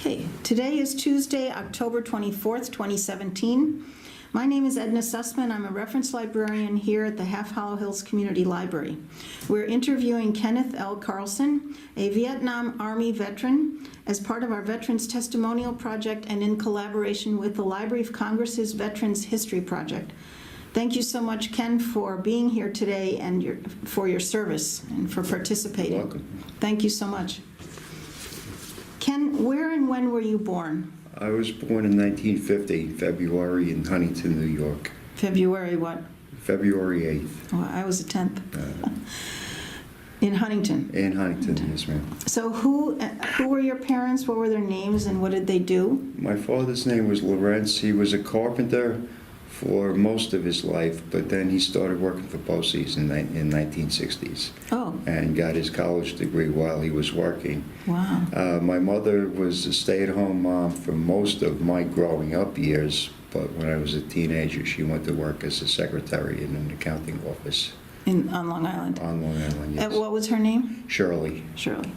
Okay, today is Tuesday, October 24th, 2017. My name is Edna Sussman. I'm a reference librarian here at the Half Hollow Hills Community Library. We're interviewing Kenneth L Carlson, a Vietnam Army veteran, as part of our Veterans Testimonial Project and in collaboration with the Library of Congress's Veterans History Project. Thank you so much, Ken, for being here today and for your service and for participating. You're welcome. Thank you so much. Ken, where and when were you born? I was born in 1950, February, in Huntington, New York. February what? February 8th. Oh, I was the 10th. In Huntington? In Huntington, yes, ma'am. So who were your parents? What were their names and what did they do? My father's name was Lawrence. He was a carpenter for most of his life, but then he started working for BOCES in 1960s. Oh. And got his college degree while he was working. Wow. My mother was a stay-at-home mom for most of my growing up years, but when I was a teenager, she went to work as a secretary in an accounting office. On Long Island? On Long Island, yes. What was her name? Shirley. Shirley.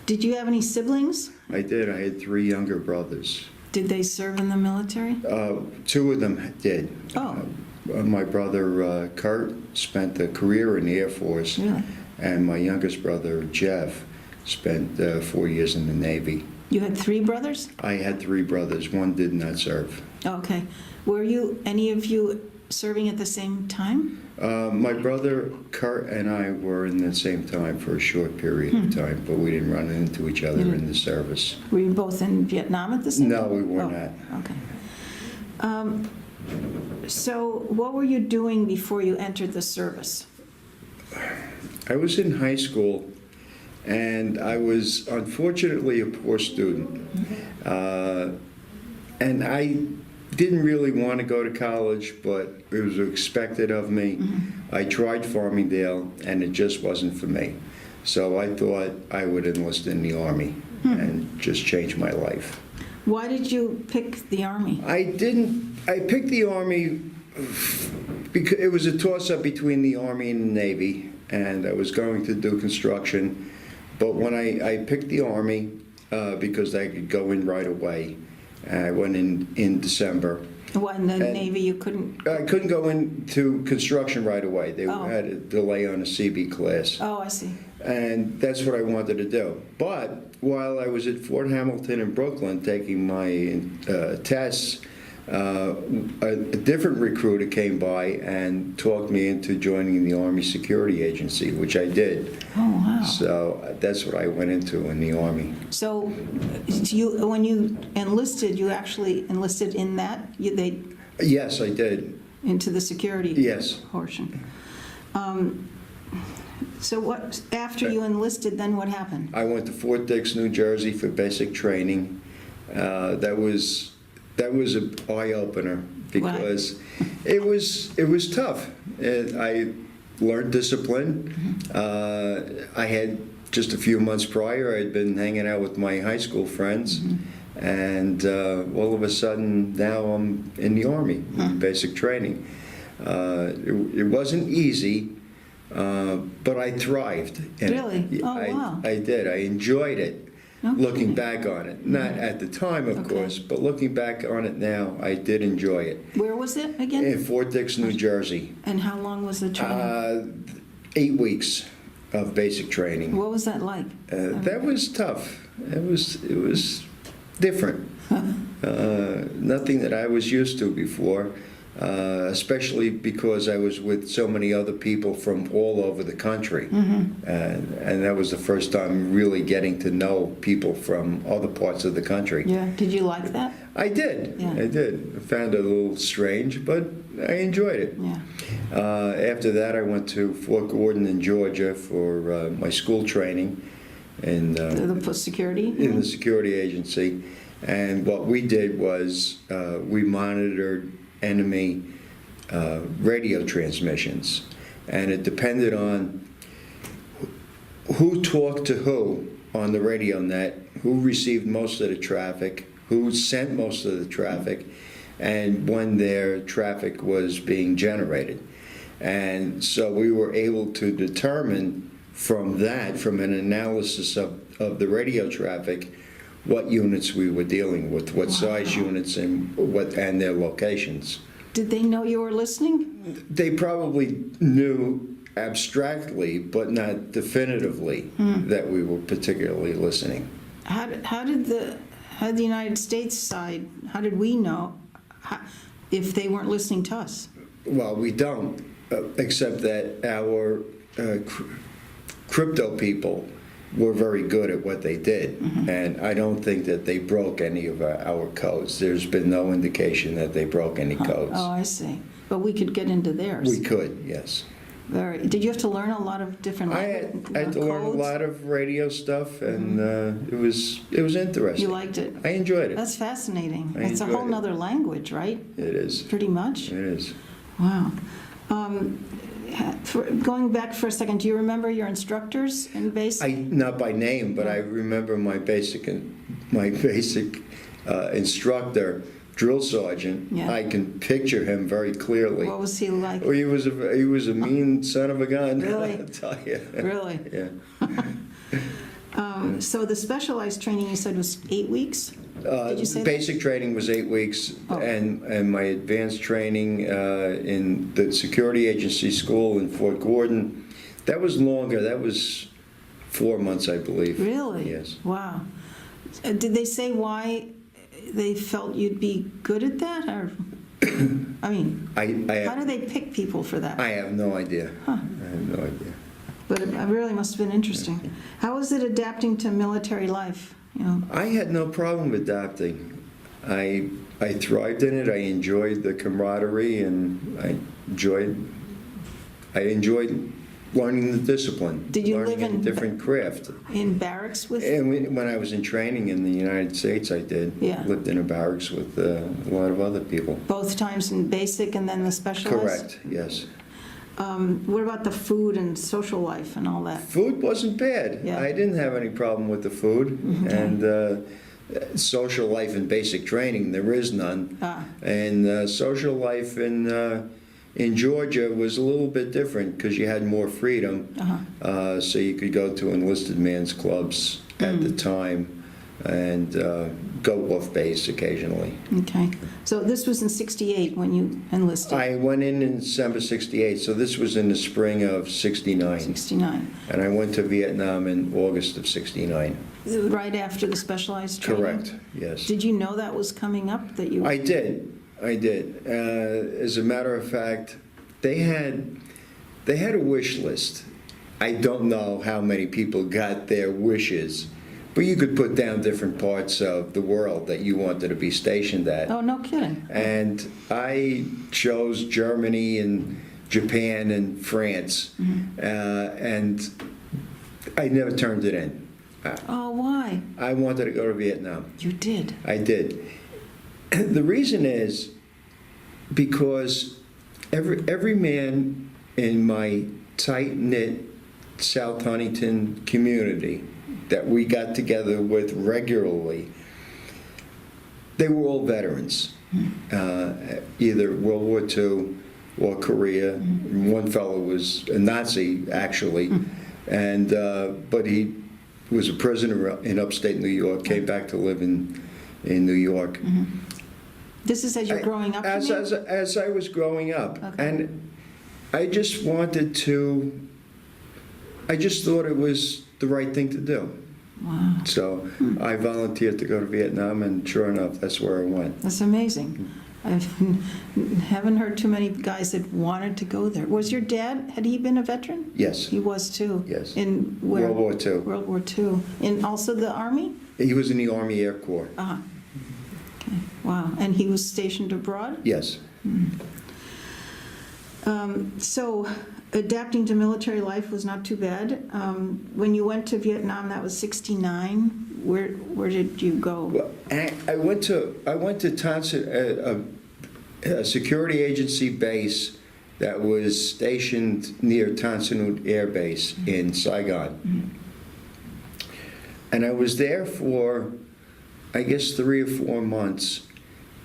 Did you have any siblings? I did. I had 3 younger brothers. Did they serve in the military? 2 of them did. Oh. My brother Kurt spent a career in the Air Force, Really? and my youngest brother Jeff spent 4 years in the Navy. You had 3 brothers? I had 3 brothers. 1 did not serve. Okay. Were any of you serving at the same time? My brother Kurt and I were in the same time for a short period of time, but we didn't run into each other in the service. Were you both in Vietnam at the same time? No, we were not. Okay. So what were you doing before you entered the service? I was in high school, and I was unfortunately a poor student. And I didn't really want to go to college, but it was expected of me. I tried Farmingdale, and it just wasn't for me. So I thought I would enlist in the Army and just change my life. Why did you pick the Army? I picked the Army because it was a toss-up between the Army and the Navy, and I was going to do construction. But when I picked the Army because I could go in right away. I went in December. Why in the Navy you couldn't? I couldn't go into construction right away. They Oh. had a delay on a CB class. Oh, I see. And that's what I wanted to do. But while I was at Fort Hamilton in Brooklyn taking my tests, a different recruiter came by and talked me into joining the Army Security Agency, which I did. Oh, wow. So that's what I went into in the Army. So when you enlisted, you actually enlisted in that? Yes, I did. Into the security Yes. portion. So what, after you enlisted, then what happened? I went to Fort Dix, New Jersey for basic training. That was an eye-opener because it was tough. I learned discipline. I had just a few months prior, I'd been hanging out with my high school friends, and all of a sudden now I'm in the Army, in basic training. It wasn't easy, but I thrived. Really? Oh, wow. I did. I enjoyed it. Okay. Looking back on it, not at the time, of course, but looking back on it now, I did enjoy it. Where was it again? In Fort Dix, New Jersey. And how long was the training? 8 weeks of basic training. What was that like? That was tough. It was different. Nothing that I was used to before. Especially because I was with so many other people from all over the country. And that was the first time really getting to know people from other parts of the country. Yeah. Did you like that? I did. Yeah. I did. I found it a little strange, but I enjoyed it. Yeah. After that, I went to Fort Gordon in Georgia for my school training in The security? in the security agency. And what we did was we monitored enemy radio transmissions, and it depended on who talked to who on the radio net, who received most of the traffic, who sent most of the traffic, and when their traffic was being generated. And so we were able to determine from that, from an analysis of the radio traffic, what units we were dealing with, what size units and their locations. Did they know you were listening? They probably knew abstractly, but not definitively, that we were particularly listening. How did the United States side, how did we know if they weren't listening to us? Well, we don't, except that our crypto people were very good at what they did, and I don't think that they broke any of our codes. There's been no indication that they broke any codes. Oh, I see. But we could get into theirs. We could, yes. Did you have to learn a lot of different I had to learn a lot of radio stuff, and it was interesting. You liked it? I enjoyed it. That's fascinating. I It's a enjoyed whole it. nother language, right? It is. Pretty much? It is. Wow. Going back for a second, do you remember your instructors in basic? Not by name, but I remember my basic instructor, drill sergeant. Yeah. I can picture him very clearly. What was he like? Oh, he was a mean son of a gun. Really? I'll tell you. Really? Yeah. So the specialized training you said was 8 weeks? Did you say that? Basic training was 8 weeks, Oh. and my advanced training in the security agency school in Fort Gordon, that was longer. That was 4 months, I believe. Really? Yes. Wow. Did they say why they felt you'd be good at that? Or, I mean, how do they pick people for that? I have no idea. Huh. I have no idea. But it really must have been interesting. How was it adapting to military life? You know, I had no problem adapting. I thrived in it. I enjoyed the camaraderie, and I enjoyed learning the discipline. Did you learning live in a different craft? in barracks with? And when I was in training in the United States, I did. Yeah. Lived in a barracks with a lot of other people. Both times in basic and then the specialized? Correct, yes. What about the food and social life and all that? Food wasn't bad. Yeah. I didn't have any problem with the food. And social life in basic training, there is none. Ah. And social life in Georgia was a little bit different because you had more freedom. So you could go to enlisted men's clubs at the time and go off base occasionally. Okay. So this was in 68 when you enlisted? I went in December 68, so this was in the spring of 69. 69. And I went to Vietnam in August of 69. Right after the specialized training? Correct, yes. Did you know that was coming up, that you? I did. As a matter of fact, they had a wish list. I don't know how many people got their wishes, but you could put down different parts of the world that you wanted to be stationed at. Oh, no kidding. And I chose Germany and Japan and France, and I never turned it in. Oh, why? I wanted to go to Vietnam. You did? I did. The reason is because every man in my tight-knit South Huntington community that we got together with regularly, they were all veterans, either World War II or Korea. One fellow was a Nazi, actually, and but he was a prisoner in upstate New York, came back to live in New York. This is as you're growing up? As I was growing up. Okay. And I just wanted to, I just thought it was the right thing to do. Wow. So I volunteered to go to Vietnam, and sure enough, that's where I went. That's amazing. I haven't heard too many guys that wanted to go there. Was your dad, had he been a veteran? Yes, He was too? Yes. In where? World War II. World War II. In also the Army? He was in the Army Air Corps. Okay. Wow. And he was stationed abroad? Yes. So adapting to military life was not too bad. When you went to Vietnam, that was 69. Where did you go? Well, I went to Tonson, a security agency base that was stationed near Tonson Air Base in Saigon. And I was there for, I guess, 3 or 4 months.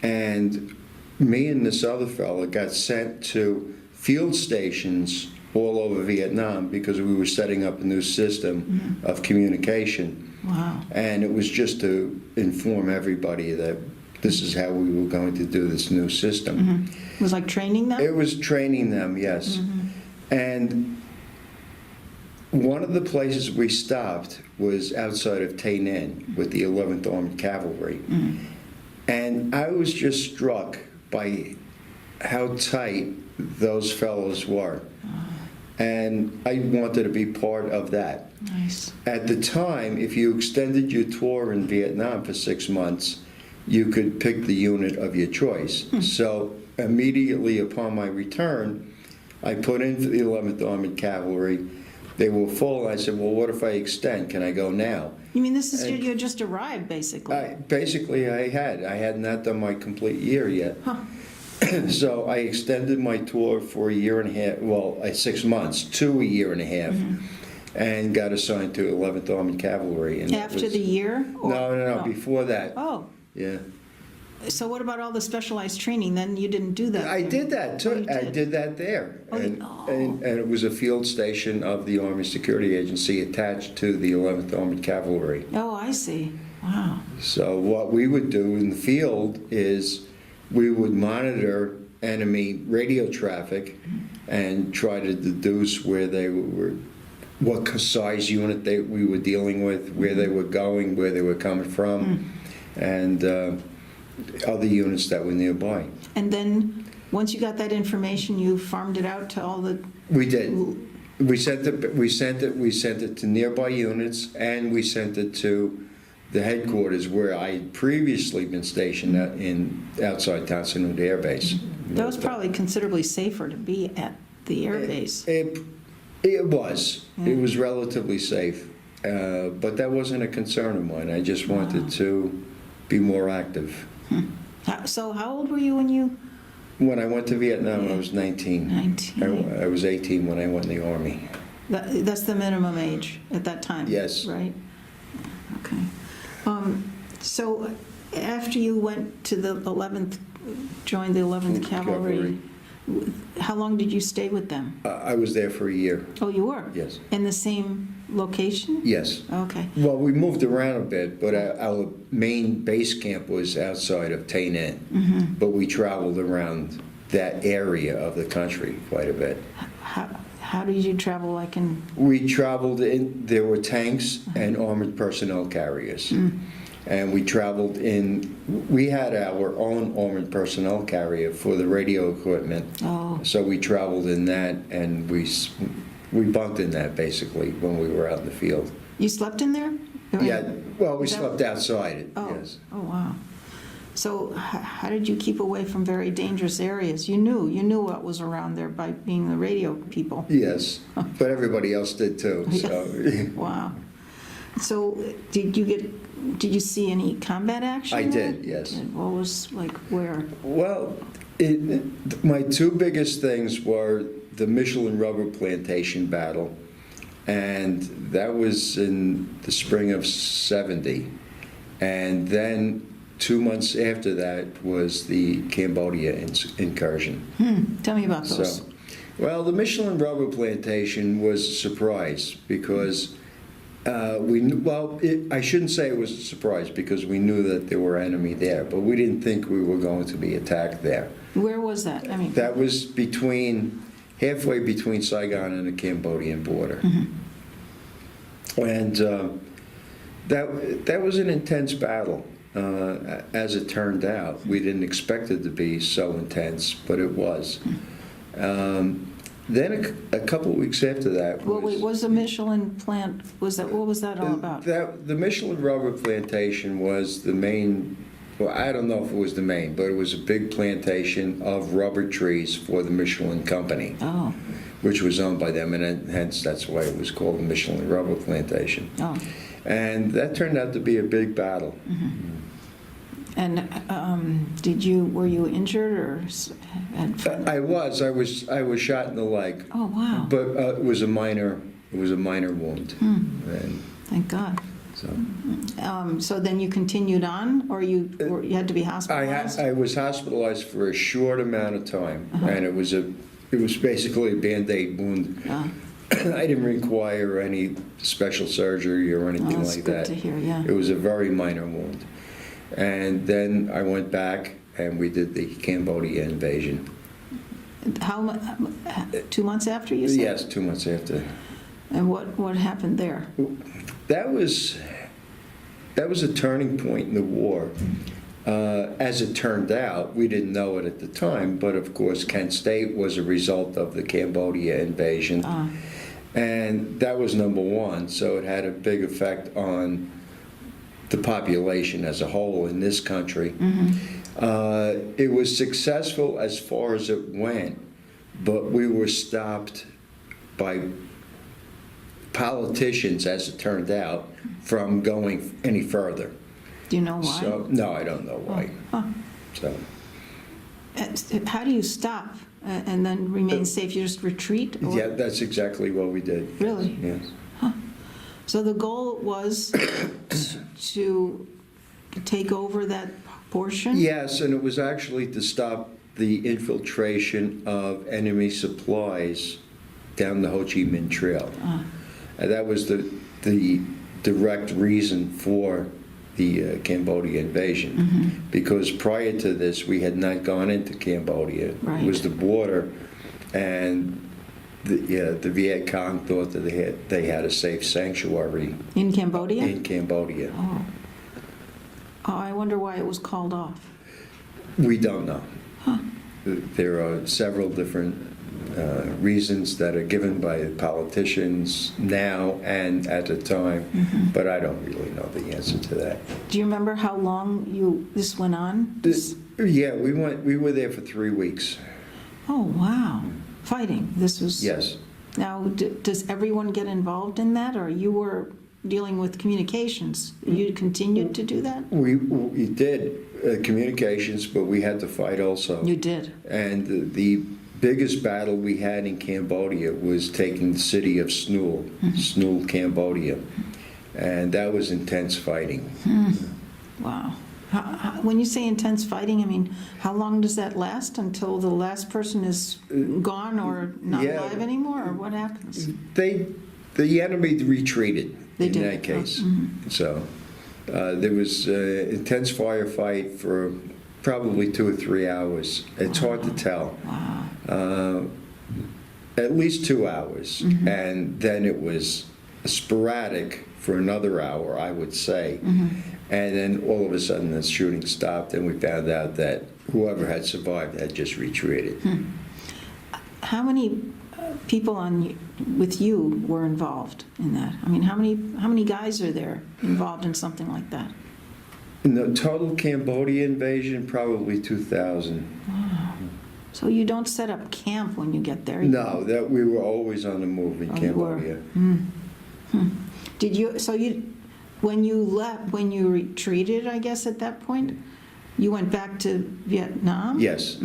And me and this other fellow got sent to field stations all over Vietnam because we were setting up a new system of communication. Wow. And it was just to inform everybody that this is how we were going to do this new system. It was like training them? It was training them, yes. And one of the places we stopped was outside of Tay Ninh with the 11th Armored Cavalry. And I was just struck by how tight those fellows were. And I wanted to be part of that. Nice. At the time, if you extended your tour in Vietnam for 6 months, you could pick the unit of your choice. So immediately upon my return, I put in for the 11th Armored Cavalry. They were full. I said, well, what if I extend? Can I go now? You mean this is, you just arrived, basically? I had not done my complete year yet. Huh. So I extended my tour for a year and a half, well, 6 months to a year and a half, and got assigned to 11th Armored Cavalry. And After the year? Or- No, before that. Oh, Yeah. so what about all the specialized training? Then you didn't do that? I there. did that too. Oh, you I did? did that there. Oh, And it was a field station of the Army Security Agency attached to the 11th Armored Cavalry. Oh, I see. Wow. So what we would do in the field is we would monitor enemy radio traffic and try to deduce where they were, what size unit we were dealing with, where they were going, where they were coming from, and other units that were nearby. And then, once you got that information, you farmed it out to all the... We did. We sent it to nearby units, and we sent it to the headquarters where I had previously been stationed outside Tan Son Nhut Air Base. That was probably considerably safer to be at the air base. It was. It was relatively safe, but that wasn't a concern of mine. I just wanted to be more active. So how old were you when you... When I went to Vietnam, I was 19. 19. I was 18 when I went in the Army. That's the minimum age at that time? Yes. Right? Okay. So after you went to the 11th, joined the 11th Cavalry, how long did you stay with them? I was there for a year. Oh, you were? Yes. In the same location? Yes. Okay. Well, we moved around a bit, but our main base camp was outside of Tay Ninh. But we traveled around that area of the country quite a bit. How did you travel, like in... We traveled in, there were tanks and armored personnel carriers. And we traveled in, we had our own armored personnel carrier for the radio equipment. Oh. So we traveled in that, and we bunked in that basically when we were out in the field. You slept in there? Yeah, well, we Is that- slept outside it, Oh. yes. Oh, wow. So how did you keep away from very dangerous areas? You knew what was around there by being the radio people. Yes, but everybody else did too, so. Wow. So did you see any combat action? I there? did, yes. And what was, like, where? Well, my two biggest things were the Michelin rubber plantation battle, and that was in the spring of '70. And then 2 months after that was the Cambodia incursion. Tell me about those. Well, the Michelin rubber plantation was a surprise because I shouldn't say it was a surprise because we knew that there were enemy there, but we didn't think we were going to be attacked there. Where was that? I mean, That was halfway between Saigon and the Cambodian border. And that was an intense battle. As it turned out, we didn't expect it to be so intense, but it was. Then a couple of weeks after that was the Michelin plant, what was that all about? the Michelin rubber plantation was the main, well, I don't know if it was the main, but it was a big plantation of rubber trees for the Michelin company, Oh, which was owned by them, and hence that's why it was called the Michelin rubber plantation. oh. And that turned out to be a big battle. And were you injured or had... I was shot in the leg. Oh, wow. But it was a minor wound. And Thank God. so So then you continued on, or you had to be hospitalized? I was hospitalized for a short amount of time, and it was It was basically a Band-Aid wound. Uh, I didn't require any special surgery or anything that's like good that. to hear, yeah. It was a very minor wound. And then I went back and we did the Cambodia invasion. How, 2 months after, you said? Yes, 2 months after. And what happened there? That was a turning point in the war. As it turned out, we didn't know it at the time, but of course Kent State was a result of the Cambodia invasion. And that was number one, so it had a big effect on the population as a whole in this country. It was successful as far as it went, but we were stopped by politicians, as it turned out, from going any further. Do you know why? So, no, I don't know why. So, How do you stop and then remain safe? You just retreat? Or? yeah, that's exactly what we did. Really? Yes. So the goal was to take over that portion? Yes, and it was actually to stop the infiltration of enemy supplies down the Ho Chi Minh Trail. And that was the direct reason for the Cambodia invasion. Because prior to this, we had not gone into Cambodia. Right. It was the border, and the Viet Cong thought that they had a safe sanctuary In Cambodia? in Cambodia. Oh, I wonder why it was called off. We don't know. There are several different reasons that are given by politicians now and at the time, but I don't really know the answer to that. Do you remember how long this went on? Yeah, we were there for 3 weeks. Oh, wow. Fighting. This was... Yes. Now, does everyone get involved in that, or you were dealing with communications? You continued to do that? We did communications, but we had to fight also. You did. And the biggest battle we had in Cambodia was taking the city of Snool, Snool, Cambodia. And that was intense fighting. Wow. When you say intense fighting, I mean, how long does that last? Until the last person is gone or not Yeah. alive anymore, or what happens? The enemy retreated They in did. that case. Oh, So there was intense firefight for probably 2 or 3 hours. It's hard to tell. Wow. At least 2 hours. And then it was sporadic for another hour, I would say. And then all of a sudden the shooting stopped, and we found out that whoever had survived had just retreated. How many people with you were involved in that? I mean, how many guys are there involved in something like that? In the total Cambodia invasion, probably 2,000. Wow. So you don't set up camp when you get there? No, that we were always on the move in Cambodia. Did you? So when you left, when you retreated, I guess at that point, you went back to Vietnam? Yes.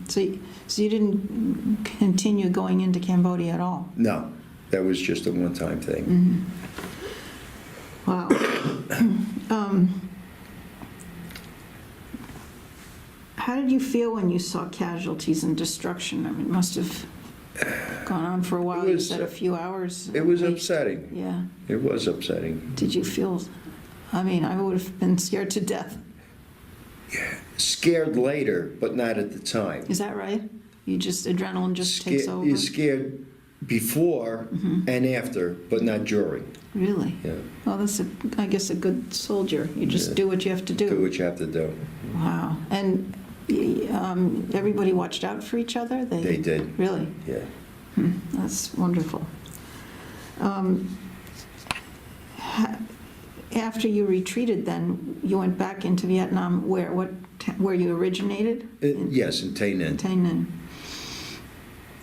So you didn't continue going into Cambodia at all? No, that was just a one-time thing. Wow. How did you feel when you saw casualties and destruction? I mean, it must have gone on for a while. You said a few hours. It was upsetting. Yeah. It was upsetting. Did you feel? I mean, I would have been scared to death. Scared later, but not at the time. Is that right? You just adrenaline just takes over. You're scared before and after, but not during. Really? Yeah. Well, that's I guess a good soldier. You just do what you have to do. Do what you have to do. Wow. And everybody watched out for each other? They did. Really? Yeah. That's wonderful. After you retreated, then you went back into Vietnam, where you originated? Yes, in Tay Ninh. Tay Ninh.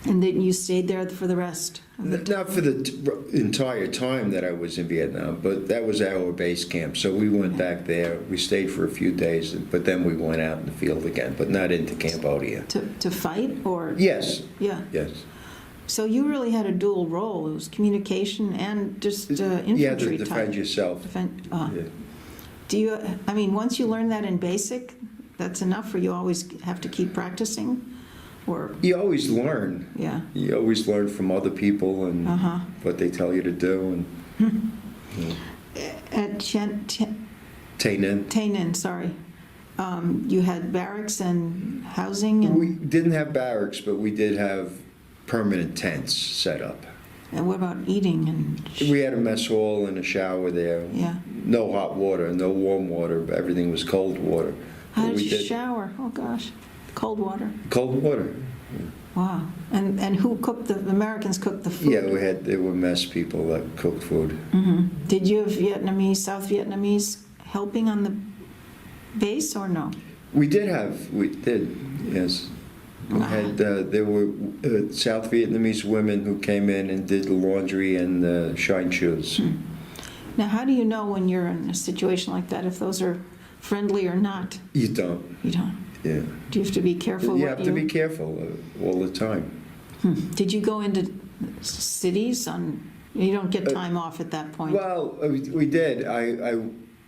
And then you stayed there for the rest of the time? Not for the entire time that I was in Vietnam, but that was our base camp. So we went back there. We stayed for a few days, but then we went out in the field again, but not into Cambodia. To fight, or? Yes. Yeah. Yes. So you really had a dual role. It was communication and just infantry You had to type. defend yourself. Yeah. Do you? I mean, once you learn that in basic, that's enough, or you always have to keep practicing? Or, You always learn. yeah. You always learn from other people and Uh-huh. what they tell you to do. And At Tainan, sorry. You had barracks and housing we and didn't have barracks, but we did have permanent tents set up. what about eating and, We had a mess hall and a shower there. yeah. No hot water, no warm water. Everything was cold water. How But did we you shower? Oh, gosh. Cold water. Cold water. Wow. And who cooked the Americans cooked the food? Yeah, there were mess people that cooked food. Hmm. Did you have South Vietnamese helping on the base or no? We did, yes. We Wow. had, there were South Vietnamese women who came in and did the laundry and shine shoes. Now, how do you know when you're in a situation like that, if those are friendly or not? You don't, You don't. yeah. Do you have to be careful? You what have to be careful all the time. Did you go into cities you don't get time off at that point? Well, we did.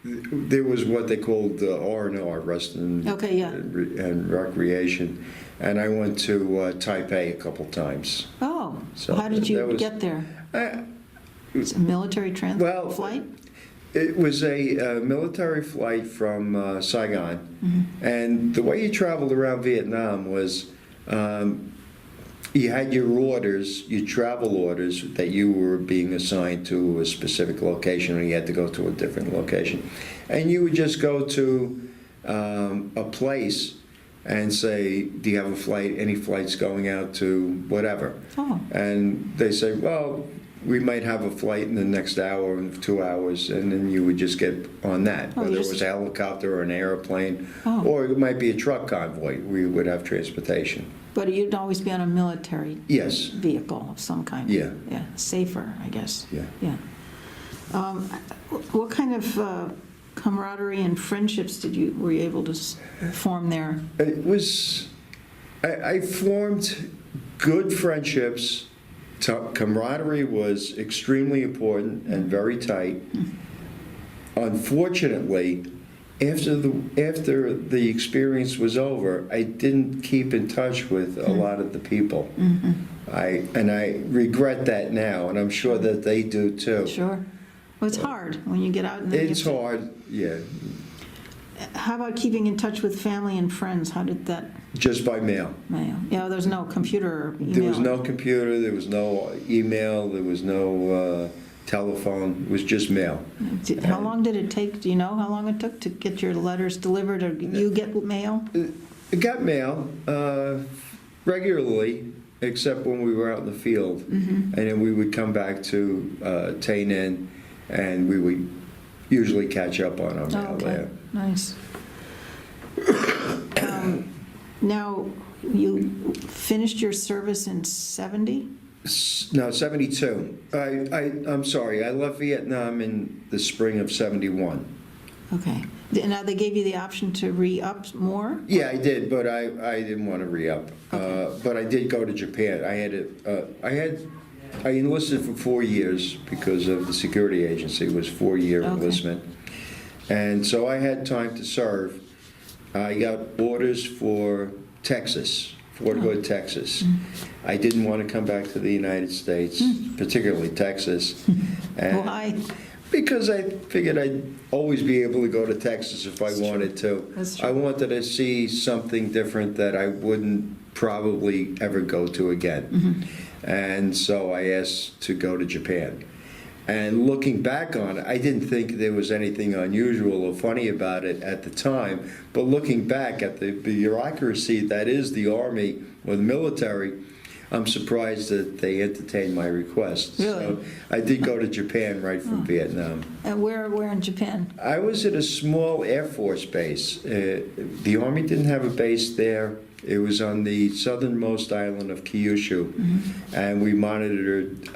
There was what they called R&R, rest and, Okay, yeah. and recreation, and I went to Taipei a couple times. Oh, So how did that you was- get there? I- It's a military Well, flight? It was a military flight from Saigon, Mm-hmm. and the way you traveled around Vietnam was you had your orders, your travel orders, that you were being assigned to a specific location, or you had to go to a different location. And you would just go to a place and say, do you have a flight, any flights going out to whatever? Oh, And they say, well, we might have a flight in the next hour, 2 hours, and then you would just get on that. Oh, you Whether it just- was a helicopter or an airplane, Oh. or it might be a truck convoy, we would have transportation. but you'd always be on a military Yes, vehicle of some kind? Yeah. Yeah, safer, I guess. yeah. Yeah. What kind of camaraderie and friendships were you able to form there? It was, I formed good friendships. Camaraderie was extremely important and very tight. Unfortunately, after the experience was over, I didn't keep in touch with a lot of the people. I regret that now, and I'm sure that they do too. Sure. Well, it's hard when you get out and then you It's have to- hard, yeah, How about keeping in touch with family and friends? How did that just by mail. mail? Yeah, there's no computer or email. There was no computer, there was no email, there was no telephone, it was just mail. How long did it take? Do you know how long it took to get your letters delivered, or you get mail? I got mail regularly, except when we were out in the field. And then we would come back to Tainan, and we would usually catch up on our mail Okay, there. nice. Now, you finished your service in 70? No, 72. I'm sorry, I left Vietnam in the spring of 71. Okay. Now, they gave you the option to re-up more? Yeah, I did, but I didn't want to re-up. But I did go to Japan. I enlisted for 4 years because of the security agency. It was 4-year Okay. enlistment. And so I had time to serve. I got orders for Texas, Fort Hood, Texas. I didn't want to come back to the United States, particularly Texas. And Why? because I figured I'd always be able to go to Texas if I wanted to. That's true. I wanted to see something different that I wouldn't probably ever go to again. And so I asked to go to Japan. And looking back on it, I didn't think there was anything unusual or funny about it at the time. But looking back at the bureaucracy that is the Army or the military, I'm surprised that they entertained my request. Really? So I did go to Japan right from Vietnam. And where in Japan? I was at a small Air Force base. The Army didn't have a base there. It was on the southernmost island of Kyushu, and we monitored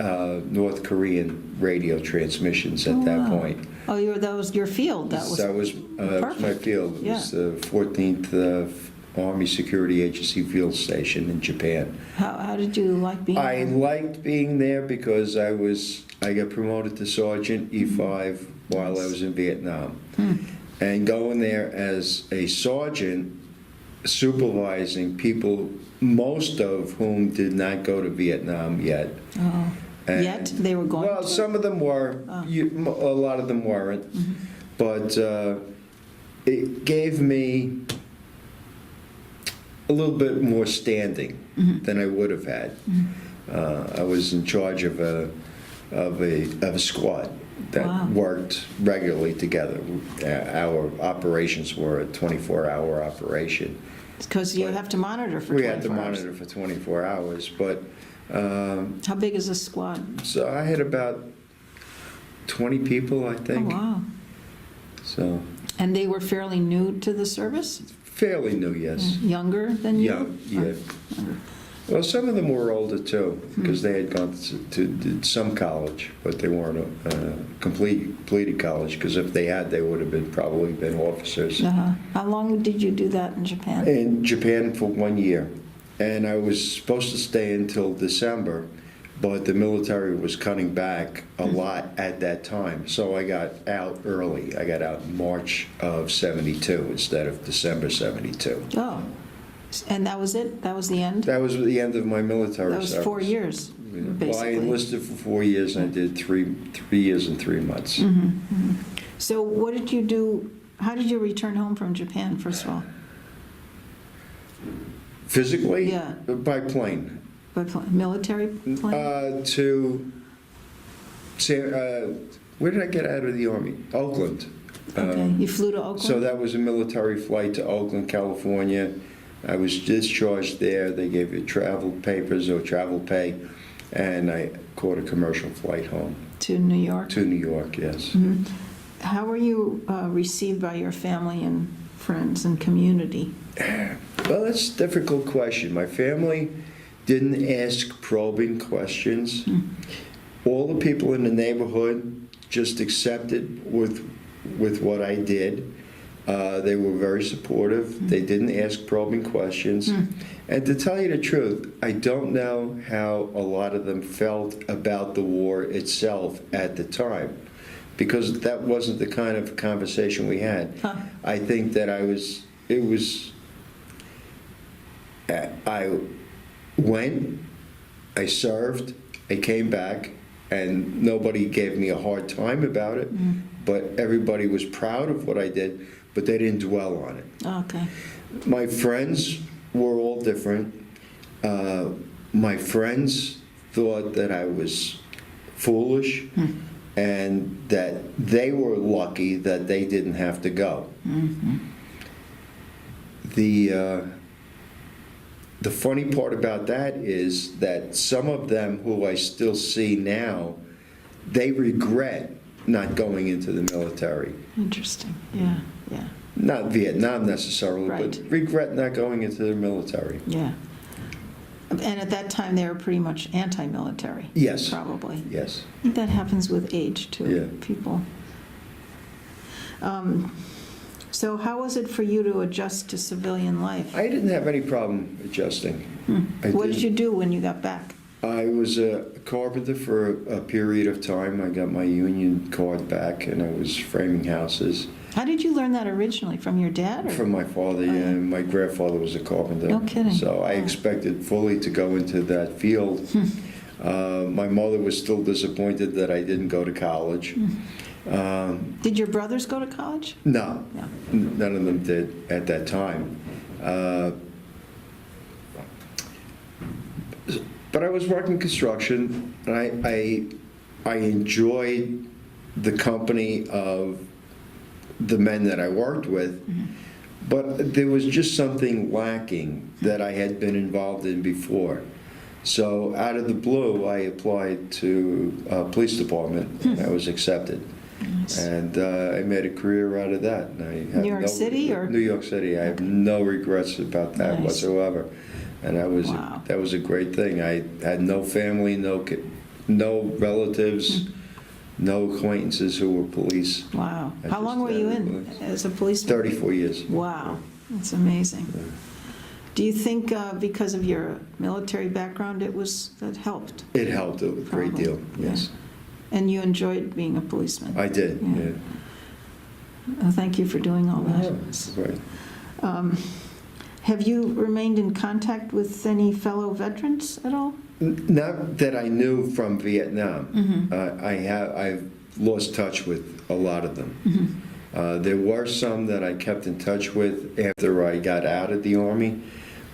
North Korean radio transmissions at that Wow. point. Oh, that was your field. That was that was my perfect. field. It Yeah. was the 14th Army Security Agency field station in Japan. How did you like being I there? liked being there because I got promoted to sergeant E5 while I was in Vietnam. And going there as a sergeant supervising people, most of whom did not go to Vietnam yet. Oh. And- Yet? They were going Well, to? some of them were. Oh. A lot of them weren't. But it gave me a little bit more standing than I would have had. I was in charge of a squad that Wow. worked regularly together. Our operations were a 24-hour operation. Because you have to monitor for 24 We had to hours. monitor for 24 hours, but How big is a squad? so I had about 20 people, I Oh, think. wow. So And they were fairly new to the service? fairly new, yes. Younger than you? Young, yeah. Well, some of them were older too, because they had gone to some college, but they weren't completed college, because if they had, they would have probably been officers. Uh-huh. How long did you do that in Japan? In Japan for 1 year, and I was supposed to stay until December, but the military was cutting back a lot at that time, so I got out early. I got out in March of '72 instead of December '72. Oh, and that was it? That was the end? That was the end of my military That was service. 4 years, Well, I basically. enlisted for 4 years, and I did three years and 3 months. So what did you do, how did you return home from Japan, first of all? Physically? Yeah. By plane. By military plane? Where did I get out of the Army? Oakland. Okay, you flew to Oakland? So that was a military flight to Oakland, California. I was discharged there. They gave you travel papers or travel pay, and I caught a commercial flight home. To New York? To New York, yes. How were you received by your family and friends and community? Well, that's a difficult question. My family didn't ask probing questions. All the people in the neighborhood just accepted with what I did. They were very supportive. They didn't ask probing questions. And to tell you the truth, I don't know how a lot of them felt about the war itself at the time, because that wasn't the kind of conversation we had. I think that I went, I served, I came back, and nobody gave me a hard time about it, but everybody was proud of what I did, but they didn't dwell on it. Okay. My friends were all different. My friends thought that I was foolish and that they were lucky that they didn't have to go. The funny part about that is that some of them who I still see now, they regret not going into the military. Interesting. Yeah, yeah, Not Vietnam necessarily, Right. but regret not going into the military. yeah. And at that time, they were pretty much anti-military. Yes. Probably. Yes. I think that happens with age, too. Yeah. People. So how was it for you to adjust to civilian life? I didn't have any problem adjusting. What did you do when you got back? I was a carpenter for a period of time. I got my union card back, and I was framing houses. How did you learn that originally? From your dad? Or? From my father, Oh, yeah. and my grandfather was a carpenter. No kidding. So I Wow. expected fully to go into that field. My mother was still disappointed that I didn't go to college. Did your brothers go to college? No, No. none of them did at that time. But I was working construction, and I enjoyed the company of the men that I worked with, but there was just something lacking that I had been involved in before. So out of the blue, I applied to police department, and I was accepted. Nice. And I made a career out of that. And I have New York City, or? New York City. I have no regrets about that Nice. whatsoever. And that was Wow. that was a great thing. I had no family, no relatives, no acquaintances who were police. Wow. I How just long were you had in police. as a policeman? 34 years. Wow, that's amazing. Do you think because of your military background that helped? It helped a great Probably, deal. Yes, And you enjoyed being a policeman? I did. Yeah. Yeah. Thank you for doing all that. Right. Have you remained in contact with any fellow veterans at all? Not that I knew from Vietnam. I've lost touch with a lot of them. There were some that I kept in touch with after I got out of the Army,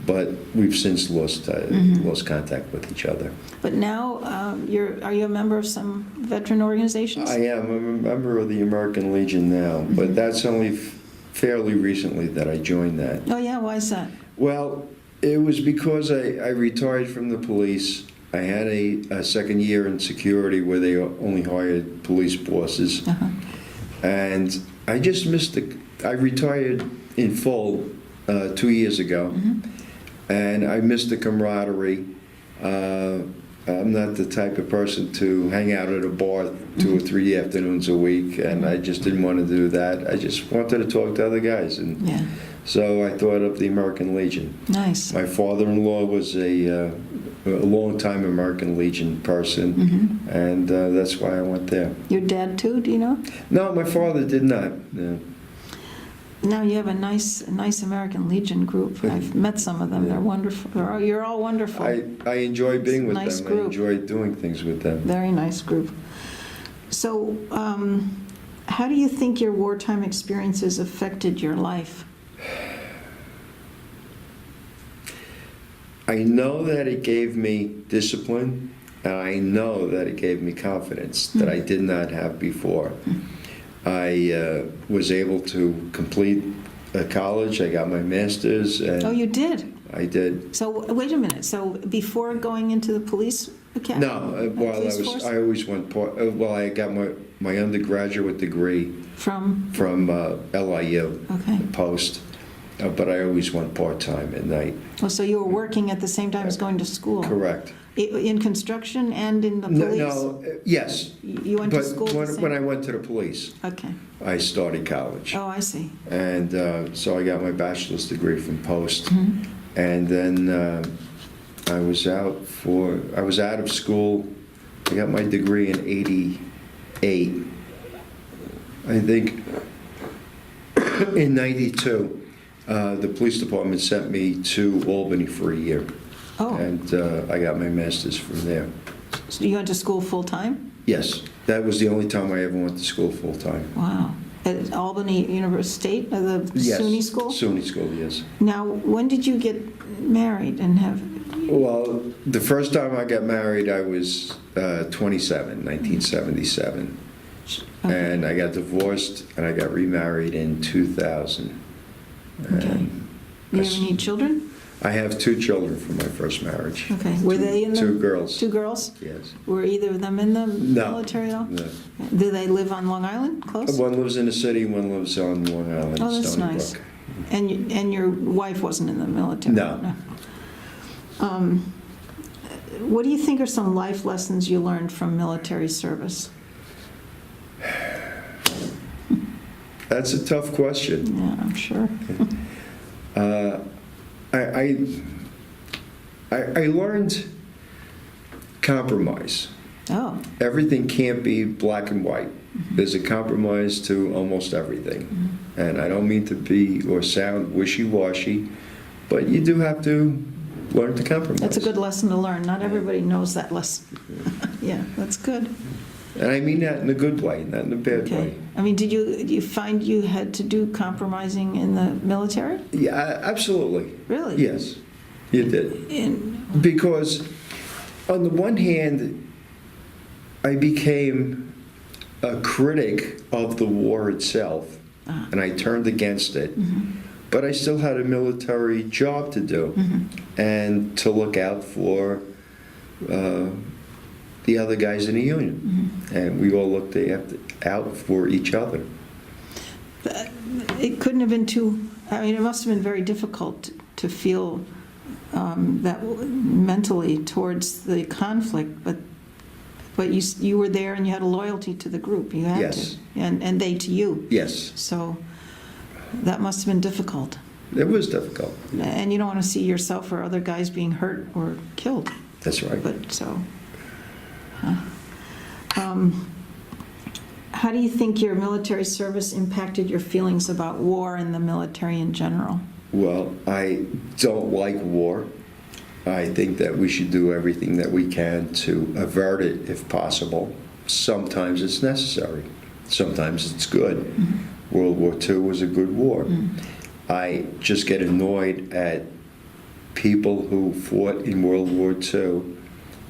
but we've since lost contact with each other. But now, are you a member of some veteran organizations? I am. I'm a member of the American Legion now, but that's only fairly recently that I joined that. Oh, yeah? Why is that? Well, it was because I retired from the police. I had a second year in security where they only hired police bosses. And I just missed I retired in full 2 years ago. And I missed the camaraderie. I'm not the type of person to hang out at a bar 2 or 3 afternoons a week, and I just didn't want to do that. I just wanted to talk to other guys, and so I thought of the American Legion. Nice. My father-in-law was a long-time American Legion person, and that's why I went there. Your dad too, do you know? No, my father did not. No. Now you have a nice American Legion group. I've met some of them. They're wonderful. You're all wonderful. I enjoy being with Nice them. group. I enjoy doing things with them. Very nice group. So, how do you think your wartime experiences affected your life? I know that it gave me discipline, and I know that it gave me confidence that I did not have before. I was able to complete college. I got my master's. And Oh, you did? I did. So, wait a minute. So, before going into the police academy? No, while I always went well, I got my undergraduate degree From LIU, Okay. post, but I always went part-time at night. Oh, so you were working at the same time as going to school? Correct. In construction and in the police? Yes. You went to school at the But same when I went to the police, Okay. I started college. Oh, I see. And so I got my bachelor's degree from Post. Mm-hmm. And then I was out of school. I got my degree in '88. I think in '92, the police department sent me to Albany for a year. Oh, And I got my master's from there. so you went to school full-time? Yes, that was the only time I ever went to school full-time. Wow. At Albany University State, the Yes. SUNY school? SUNY school, yes. Now, when did you get married and have... Well, the first time I got married, I was 27, 1977. Okay. And I got divorced, and I got remarried in 2000. Okay. And You have any children? I have 2 children from my first marriage. Okay. Were they in the... 2 girls. 2 girls? Yes. Were either of them in the No. military at all? No. Do they live on Long Island, close? One lives in the city, one lives on Long Island, Oh, that's Stony nice. Brook. And your wife wasn't in the military? No. What do you think are some life lessons you learned from military service? That's a tough question. Yeah, I'm sure. I learned compromise. Oh, Everything can't be black and white. There's a compromise to almost everything. And I don't mean to be or sound wishy-washy, but you do have to learn to compromise. that's a good lesson to learn. Not everybody knows that lesson. Yeah, that's good. And I mean that in a good way, not in a bad Okay. way. I mean, did you find you had to do compromising in the military? Yeah, absolutely. Really? Yes, you did. In, Because on the one hand, I became a critic of the war itself, and I turned against it. But I still had a military job to do, and to look out for the other guys in the union. And we all looked out for each other. it couldn't have been I mean, it must have been very difficult to feel that mentally towards the conflict, but you were there and you had a loyalty to the group. You had Yes. to. And they to you. Yes, So that must have been difficult. it was difficult. And you don't want to see yourself or other guys being hurt or killed. That's right. But so, how do you think your military service impacted your feelings about war and the military in general? Well, I don't like war. I think that we should do everything that we can to avert it if possible. Sometimes it's necessary. Sometimes it's good. World War II was a good war. I just get annoyed at people who fought in World War II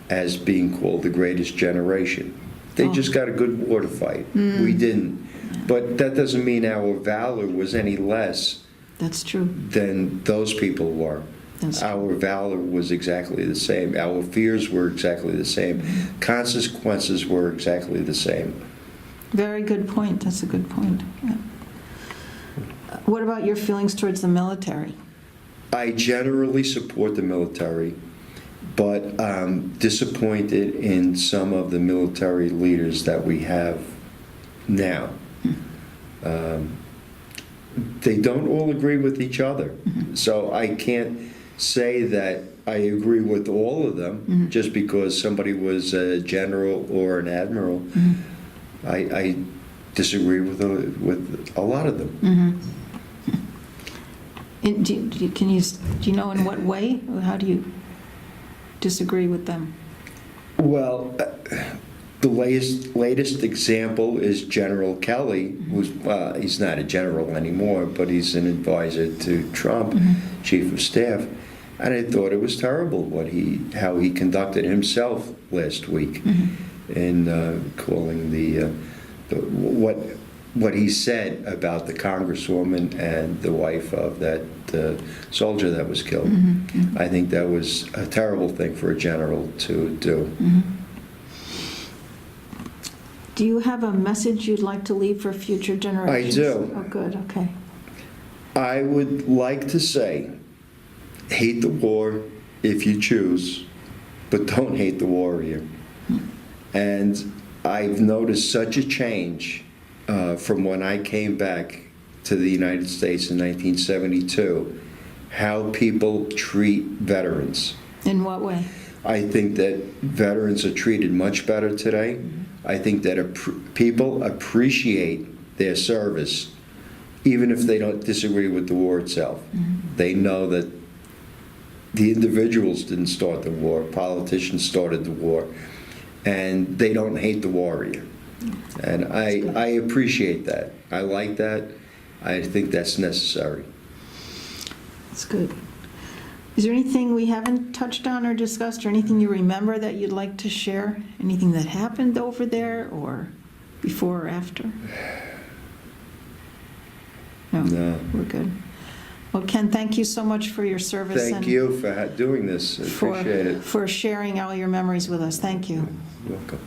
as being called the greatest generation. They just got a good war to fight. We didn't. But that doesn't mean our valor was any less That's true. than those people were. That's true. Our valor was exactly the same. Our fears were exactly the same. Consequences were exactly the same. Very good point. That's a good point. Yeah. What about your feelings towards the military? I generally support the military, but I'm disappointed in some of the military leaders that we have now. They don't all agree with each other. So I can't say that I agree with all of them just because somebody was a general or an admiral. I disagree with a lot of them. And do you know in what way? How do you disagree with them? Well, the latest example is General Kelly, who's, he's not a general anymore, but he's an advisor to Trump, chief of staff. And I thought it was terrible how he conducted himself last week in calling what he said about the congresswoman and the wife of that soldier that was killed. I think that was a terrible thing for a general to do. Do you have a message you'd like to leave for future generations? I do. Oh, good. Okay. I would like to say, hate the war if you choose, but don't hate the warrior. And I've noticed such a change from when I came back to the United States in 1972, how people treat veterans. In what way? I think that veterans are treated much better today. I think that people appreciate their service, even if they don't disagree with the war itself. They know that the individuals didn't start the war, politicians started the war, and they don't hate the warrior. And I appreciate that. I like that. I think that's necessary. That's good. Is there anything we haven't touched on or discussed, or anything you remember that you'd like to share? Anything that happened over there, or before or after? No. We're good. Well, Ken, thank you so much for your service. Thank you for doing this. I appreciate it. For sharing all your memories with us. Thank you. You're welcome.